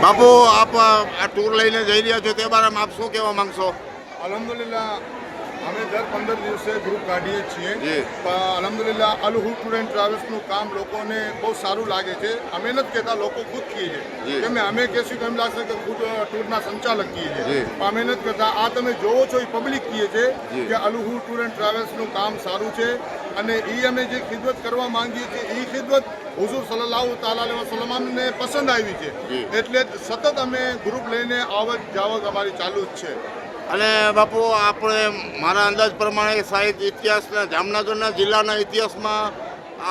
બાપુ આપ આ ટૂર લઈને જઈ રહ્યા છો તે બારામાં આપ શું કહેવા માંગશો? અલ્હમ્દુલિલ્લાહ અમે દર 15 દિવસે ગ્રુપ કાઢીએ છીએ. જી. અલ્હમ્દુલિલ્લાહ અલહુર ટૂર એન્ડ ટ્રાવેલ્સનું કામ લોકોને બહુ સારું લાગે છે. અમે નથી કહેતા, લોકો ખુદ કહે છે. જી. કેમ અમે કહેશું તો એમ લાગશે કે ખુદ ટૂરના સંચાલક કહે છે. જી. પણ અમે નથી કહેતા. આ તમે જોવો છો એ પબ્લિક કહે છે જી. કે અલહુર ટૂર એન્ડ ટ્રાવેલ્સનું કામ સારું છે અને એ અમે જે ખિદમત કરવા માંગીએ છીએ એ ખિદમત હુઝુર સલ્લલ્લાહુ તાલા અલૈહિ વસલ્લમને પસંદ આવી છે. જી. એટલે સતત અમે ગ્રુપ લઈને આવક જાવક અમારી ચાલુ જ છે. અને બાપુ આપણે મારા અંદાજ પ્રમાણે સાહિત્ય ઇતિહાસના જામનગરના જિલ્લાના ઇતિહાસમાં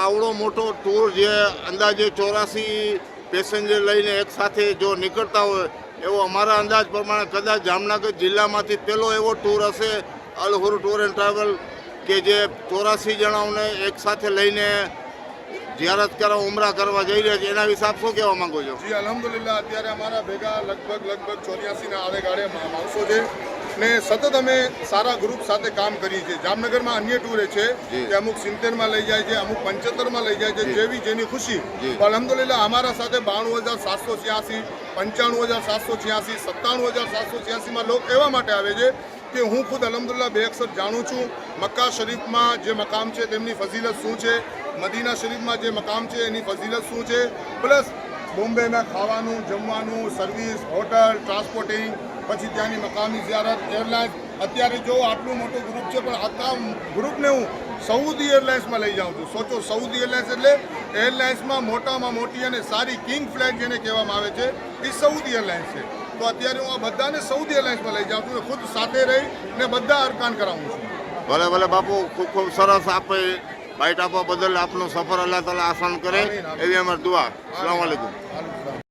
આવડો મોટો ટૂર જે અંદાજે 84 પેસેન્જર લઈને એક સાથે જો નીકળતા હોય એવો અમારા અંદાજ પ્રમાણે કદાચ જામનગર જિલ્લામાંથી પહેલો એવો ટૂર હશે અલહુર ટૂર એન્ડ ટ્રાવેલ કે જે 84 જણાઓને એક સાથે લઈને જિયારત કરવા ઉમરા કરવા જઈ રહ્યા છે. એના વિશે આપ શું કહેવા માંગો છો? જી અલ્હમ્દુલિલ્લાહ અત્યારે અમારા ભેગા લગભગ 84 ના આડે માણસો છે ને સતત અમે સારા ગ્રુપ સાથે કામ કરીએ છીએ. જામનગરમાં અન્ય ટૂરે છે જી. કે અમુક 70માં લઈ જાય છે, અમુક 75માં લઈ જાય છે, જી. જેવી જેની ખુશી. જી. પણ અલ્હમ્દુલિલ્લાહ અમારા સાથે 92,786, 95,786, 97,786માં લોકો એવા માટે આવે છે કે હું ખુદ અલ્હમ્દુલિલ્લાહ બે અક્ષર જાણું છું. મક્કા શરીફમાં જે મકામ છે તેમની ફઝીલત શું છે, મદીના શરીફમાં જે મકામ છે એની ફઝીલત શું છે, પ્લસ બોમ્બેમાં ખાવાનું જમવાનું, સર્વિસ, હોટલ, ટ્રાન્સપોર્ટિંગ, પછી ત્યાંની મકામી ઝિયારત, એરલાઇન્સ. અત્યારે જો આટલું મોટું ગ્રુપ છે પણ આખા ગ્રુપને હું સઉદી એરલાઇન્સમાં લઈ જાઉં છું. સોચો, સઉદી એરલાઇન્સ એટલે એરલાઇન્સમાં મોટામાં મોટી અને સારી કિંગ ફ્લાઇટ જેને કહેવામાં આવે છે એ સઉદી એરલાઇન્સ છે. તો અત્યારે હું આ બધાને સઉદી એરલાઇન્સમાં લઈ જાઉં છું અને ખુદ સાથે રહી ને બધા અરકાન કરાવું છું. ભલે ભલે બાપુ, ખૂબ ખૂબ સરસ. આપે બાઇટ આપવા બદલ આપનો સફર અલ્લાહ તાલા આસાન કરે આમીન, આમીન. એવી અમારી દુઆ. અસ્સલામુ અલૈકુમ. હાલો.